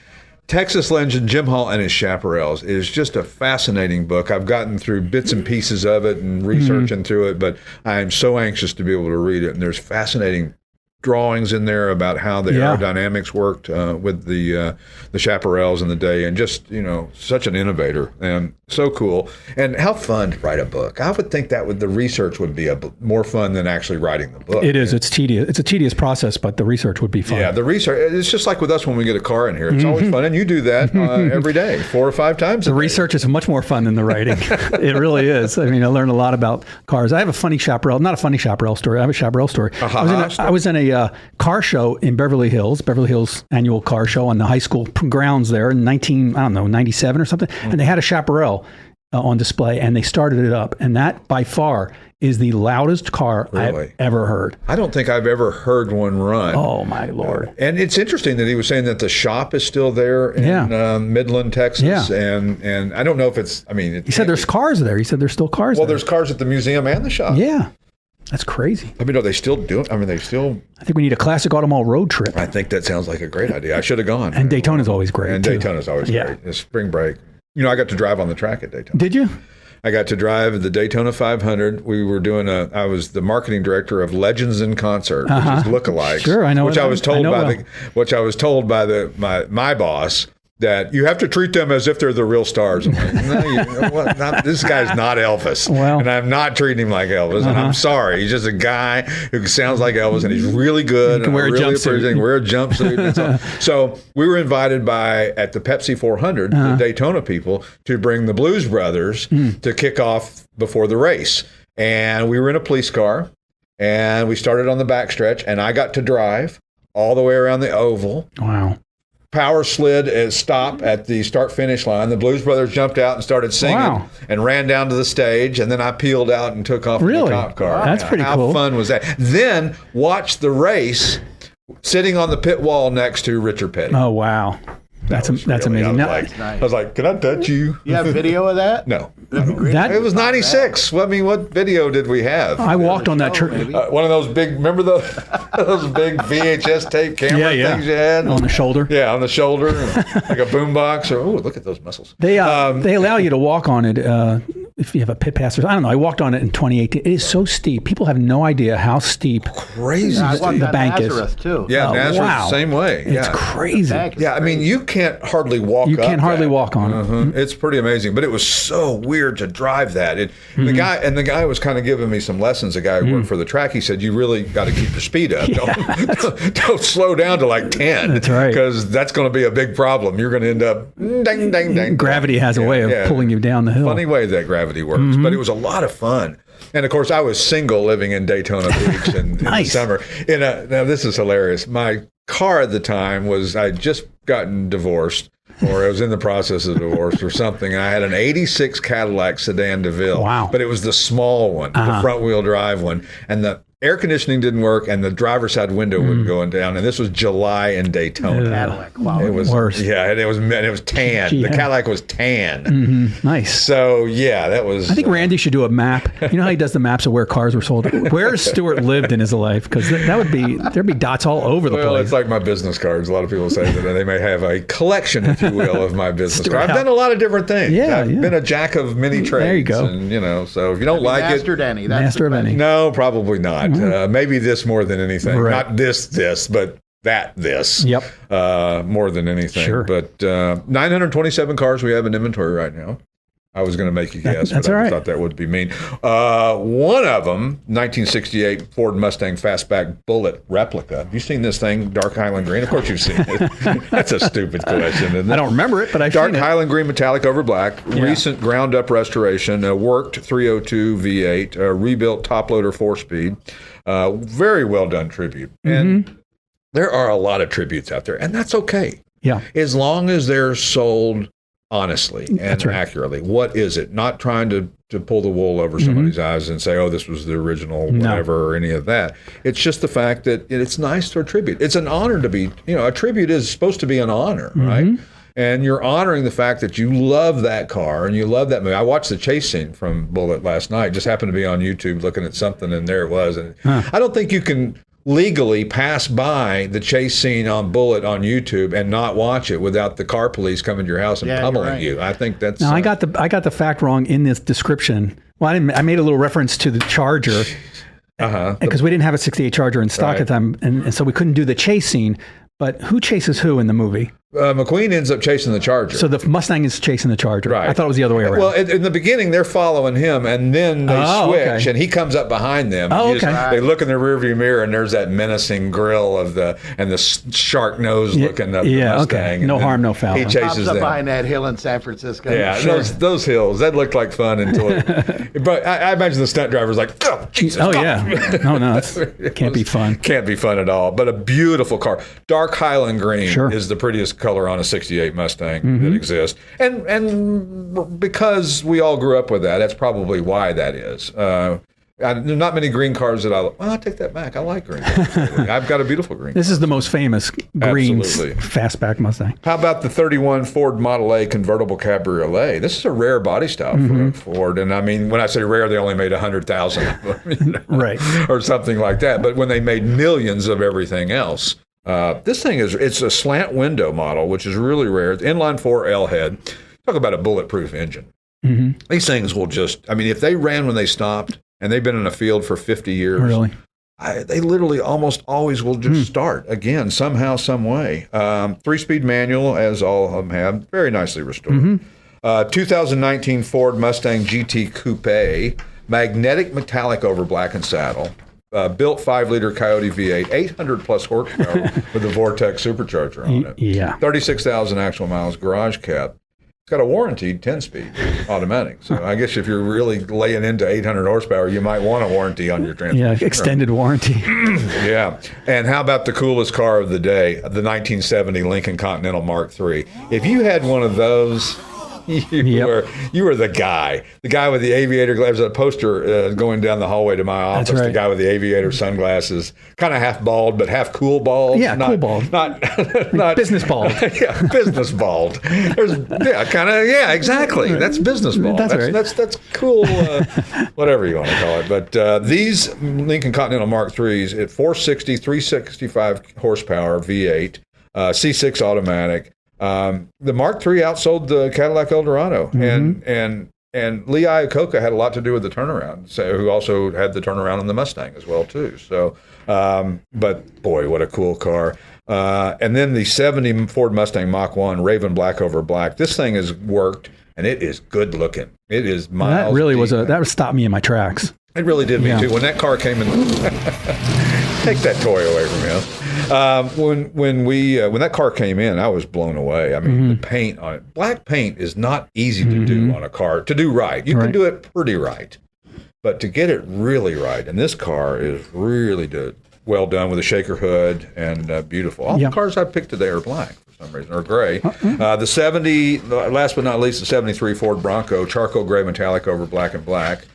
Texas Legend, Jim Hall and His Chaparrals is just a fascinating book. I've gotten through bits and pieces of it and researching through it, but I am so anxious to be able to read it. And there's fascinating drawings in there about how the aerodynamics worked with the Chaparrals in the day, and just such an innovator and so cool. And how fun to write a book. I would think that the research would be more fun than actually writing the book. It is. It's tedious. It's a tedious process, but the research would be fun. Yeah, the research. It's just like with us when we get a car in here. It's always fun, and you do that every day, 4 or 5 times. The research is much more fun than the writing. It really is. I mean, I learned a lot about cars. I have a funny Chaparral, not a funny Chaparral story. I have a Chaparral story. I was in a car show in Beverly Hills annual car show on the high school grounds there in 97 or something. And they had a Chaparral on display, and they started it up. And that by far is the loudest car I've ever heard. I don't think I've ever heard one run. Oh, my Lord. And it's interesting that he was saying that the shop is still there in Midland, Texas. Yeah. And I don't know if it's, he said there's cars there. He said there's still cars there. Well, there's cars at the museum and the shop. Yeah. That's crazy. Are they still doing? I think we need a Classic Auto Mall road trip. I think that sounds like a great idea. I should have gone. And Daytona's always great. And Daytona's always great. It's spring break. I got to drive on the track at Daytona. Did you? I got to drive the Daytona 500. We were doing I was the marketing director of Legends in Concert, which is lookalike. Sure, I know. Which I was told by my boss, that you have to treat them as if they're the real stars. I'm like, no, this guy's not Elvis. And I'm not treating him like Elvis. And I'm sorry. He's just a guy who sounds like Elvis, and he's really good. He can wear a jumpsuit. Wear a jumpsuit. So we were invited at the Pepsi 400, the Daytona people, to bring the Blues Brothers to kick off before the race. And we were in a police car, and we started on the backstretch, and I got to drive all the way around the oval. Wow. Power slid and stopped at the start-finish line. The Blues Brothers jumped out and started singing and ran down to the stage, and then I peeled out and took off in the cop car. That's pretty cool. How fun was that? Then watched the race sitting on the pit wall next to Richard Petty. Oh, wow. That's amazing. I was like, can I touch you? You have video of that? No. It was 96. What video did we have? I walked on that one of those big, remember those big VHS tape camera things you had? On the shoulder? Yeah, on the shoulder, like a boombox. Oh, look at those muscles. They allow you to walk on it if you have a pit pass. I don't know. I walked on it in 2018. It is so steep. People have no idea how steep the bank is. Too. Yeah, Nazareth, same way. It's crazy. Yeah, you can't hardly walk You can't hardly walk on it. It's pretty amazing. But it was so weird to drive that. The guy was kind of giving me some lessons. The guy who worked for the track, he said, you really got to keep your speed up. Don't slow down to like 10. That's right. Because that's going to be a big problem. You're going to end up dang, dang, dang. Gravity has a way of pulling you down the hill. Funny way that gravity gravity works. But it was a lot of fun. And of course, I was single living in Daytona Beach in the summer. Now, this is hilarious. My car at the time was, I'd just gotten divorced, or I was in the process of divorce or something. And I had an 86 Cadillac Sedan DeVille. Wow. But it was the small one, the front wheel drive one. And the air conditioning didn't work, and the driver's side window wasn't going down. And this was July in Daytona. Cadillac. Wow. It was worse. Yeah, and it was tan. Yeah. The Cadillac was tan. Nice. So yeah, that was. I think Randy should do a map. You know how he does the maps of where cars were sold? Where Stewart lived in his life? Because there'd be dots all over the place. It's like my business cards. A lot of people say that they may have a collection, if you will, of my business cards. I've done a lot of different things. Yeah, I've been a jack of many trades. There you go. And, so if you don't like Mastered it, any. That's Master of any. no, probably not. Maybe this more than anything. Right. Not this, but this. Yep. More than anything. Sure. But 927 cars we have in inventory right now. I was going to make you guess, That's but all I right. thought that would be mean. One of them, 1968 Ford Mustang Fastback Bullitt replica. Have you seen this thing, dark Highland green? Of course you've seen it. That's a stupid question, isn't it? I don't remember it, but I've Dark seen it. Highland green metallic over black, recent ground-up restoration, worked 302 V8, rebuilt top-loader 4-speed. Very well-done tribute. And there are a lot of tributes out there, and that's okay. Yeah. As long as they're sold honestly and accurately. What is it? Not trying to pull the wool over somebody's eyes and say, oh, this was the original, whatever, or any of that. It's just the fact that it's nice to attribute. It's an honor to be, a tribute is supposed to be an honor, right? And you're honoring the fact that you love that car and you love that movie. I watched the chase scene from Bullitt last night. Just happened to be on YouTube looking at something, and there it was. And I don't think you can legally pass by the chase scene on Bullitt on YouTube and not watch it without the car police coming to your house and pummeling you. I think that's. Now I got the fact wrong in this description. Well, I made a little reference to the Charger. Because we didn't have a 68 Charger in stock at the time, and so we couldn't do the chase scene. But who chases who in the movie? McQueen ends up chasing the Charger. So the Mustang is chasing the Charger. Right. I thought it was the other way around. Well, in the beginning, they're following him, and then they switch, and he comes up behind them. They look in the rearview mirror, and there's that menacing grill of the shark nose looking up the Mustang. No harm, no foul. He chases them behind that hill in San Francisco. Yeah, those hills, that looked like fun until but I imagine the stunt driver's like, oh, Jesus. Oh, yeah. No, it can't be fun. Can't be fun at all. But a beautiful car. Dark Highland green is the prettiest color on a 68 Mustang that exists. And because we all grew up with that, that's probably why that is. There are not many green cars that I take that back. I like green cars. I've got a beautiful green This is the most famous green fastback Mustang. How about the 31 Ford Model A convertible cabriolet? This is a rare body style for Ford. And I mean, when I say rare, they only made 100,000 right, or something like that. But when they made millions of everything else, this thing it's a slant window model, which is really rare. It's inline 4 L head. Talk about a bulletproof engine. These things will if they ran when they stopped, and they've been in a field for 50 years. Really? They literally almost always will just start again, somehow, some way. 3-speed manual, as all of them have, very nicely restored. 2019 Ford Mustang GT Coupe, magnetic metallic over black and saddle. Built 5-liter Coyote V8, 800-plus horsepower with a Vortex supercharger on it. Yeah. 36,000 actual miles, garage cab. It's got a warranted 10-speed automatic. So I guess if you're really laying into 800 horsepower, you might want a warranty on your transmission. Yeah, extended warranty. Yeah. And how about the coolest car of the day, the 1970 Lincoln Continental Mark III? If you had one of those, you were the guy. The guy with the aviator glasses. There's a poster going down the hallway to my office. That's right. The guy with the aviator sunglasses, kind of half bald, but half cool bald. Yeah, cool bald. Not business bald. Yeah, business bald. Exactly. That's business bald. That's right. That's cool. Whatever you want to call it. But these Lincoln Continental Mark IIIs at 460, 365 horsepower V8, C6 automatic. The Mark III outsold the Cadillac Eldorado, and Lee Iacocca had a lot to do with the turnaround. So, who also had the turnaround in the Mustang as well too. So, but boy, what a cool car! And then the 70 Ford Mustang Mach 1 Raven black over black. This thing has worked, and it is good looking. It is miles. That really deep. that stopped me in my tracks. It really did me too. When that car came in, take that toy away from him. When that car came in, I was blown away. I mean, the paint on it, black paint is not easy to do on a car, to do right. You can do it pretty right, but to get it really right, and this car is really well done with a shaker hood and beautiful. All the cars I picked today are black for some reason, or gray. Last but not least, the 73 Ford Bronco, charcoal gray metallic over black and black.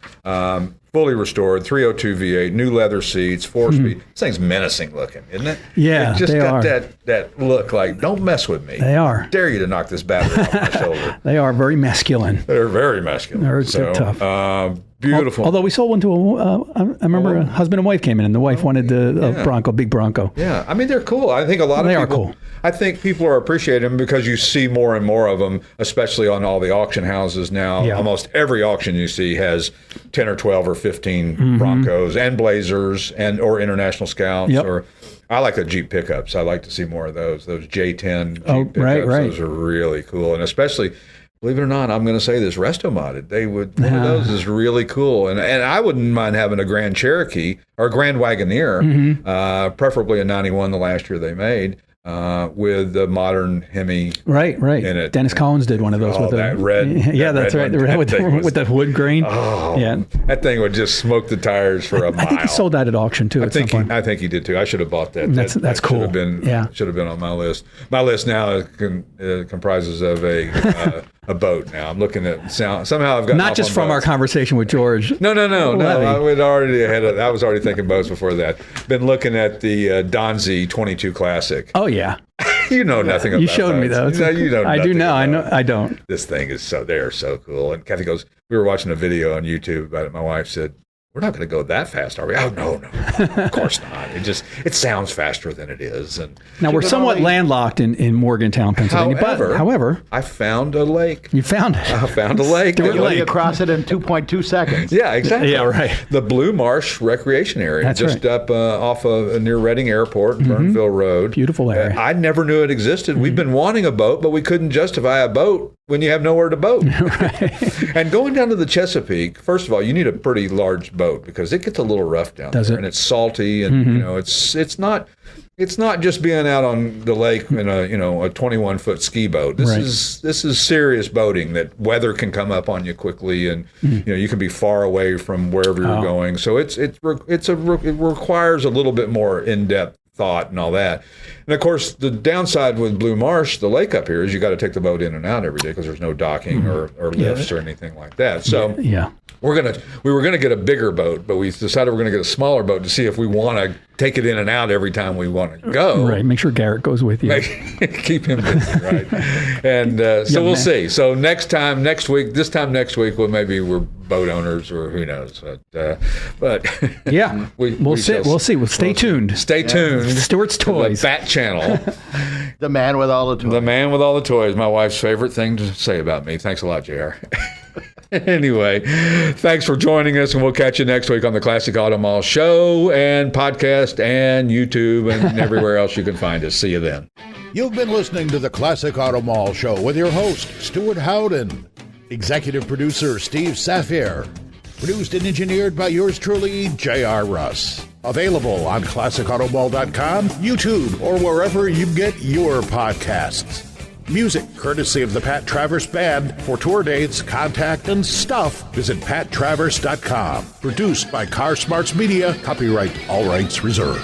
Fully restored, 302 V8, new leather seats, 4-speed. This thing's menacing looking, isn't it? Yeah, it just got that look like, don't mess with me. They are. Dare you to knock this battery off my shoulder. They are very masculine. They're very masculine. They're tough. Beautiful. Although we sold one to I remember a husband and wife came in, and the wife wanted the Bronco, big Bronco. Yeah, I mean, they're cool. I think a lot of people are cool. I think people are appreciating them because you see more and more of them, especially on all the auction houses now. Yeah. Almost every auction you see has 10 or 12 or 15 Broncos and Blazers or International Scouts. Or I like the Jeep pickups. I like to see more of those. Those J10 Jeep pickups. Right. Those are really cool, and especially. Believe it or not, I'm going to say this, resto-modded. One of those is really cool. And I wouldn't mind having a Grand Cherokee or a Grand Wagoneer, preferably a 91 the last year they made, with the modern Hemi in it. Dennis Collins did one of those with that red. Yeah, that's right. The red with the wood grain. Oh, yeah. That thing would just smoke the tires for a mile. I think he sold that at auction too. I think he did too. I should have bought that. That's cool. Should have been on my list. My list now comprises of a boat. Now I'm looking at somehow I've got not just from our conversation with George. No. I was already thinking boats before that. Been looking at the Donzi 22 Classic. Oh yeah. You know nothing about You showed me those. You know I do now. I know. I don't. This thing is they're so cool. And Kathy goes, we were watching a video on YouTube about it. My wife said, we're not going to go that fast, are we? Oh, no. Of course not. It sounds faster than it is. And now, we're somewhat landlocked in Morgantown, Pennsylvania. However, I found a lake. You found it. I found a lake. You cross it in 2.2 seconds. Yeah, exactly. Yeah, right. The Blue Marsh Recreation Area. That's just up off of near Reading Airport, Burnville Road. Beautiful area. I never knew it existed. We've been wanting a boat, but we couldn't justify a boat when you have nowhere to boat. Right. And going down to the Chesapeake, first of all, you need a pretty large boat because it gets a little rough down there. And it's salty, and it's not just being out on the lake in a 21-foot ski boat. This is serious boating that weather can come up on you quickly, and you can be far away from wherever you're going. So it requires a little bit more in-depth thought and all that. And of course, the downside with Blue Marsh, the lake up here, is you got to take the boat in and out every day because there's no docking or lifts or anything like that. So we were gonna get a bigger boat, but we decided we're gonna get a smaller boat to see if we want to take it in and out every time we want to go. Right. Make sure Garrett goes with you. Keep him busy, right? And so we'll see. So this time next week, we're boat owners, or who knows. But yeah, we'll see. We'll stay tuned. Stay tuned. Stewart's Toys. The Bat Channel. The man with all the toys. The man with all the toys. My wife's favorite thing to say about me. Thanks a lot, JR. Anyway, thanks for joining us, and we'll catch you next week on the Classic Auto Mall show and podcast and YouTube and everywhere else you can find us. See you then. You've been listening to the Classic Auto Mall show with your host, Stuart Howden, executive producer, Steve Safier, produced and engineered by yours truly, J.R. Russ. Available on ClassicAutomall.com, YouTube, or wherever you get your podcasts. Music courtesy of the Pat Travers Band. For tour dates, contact, and stuff, visit PatTravers.com. Produced by Car Smarts Media. Copyright all rights reserved.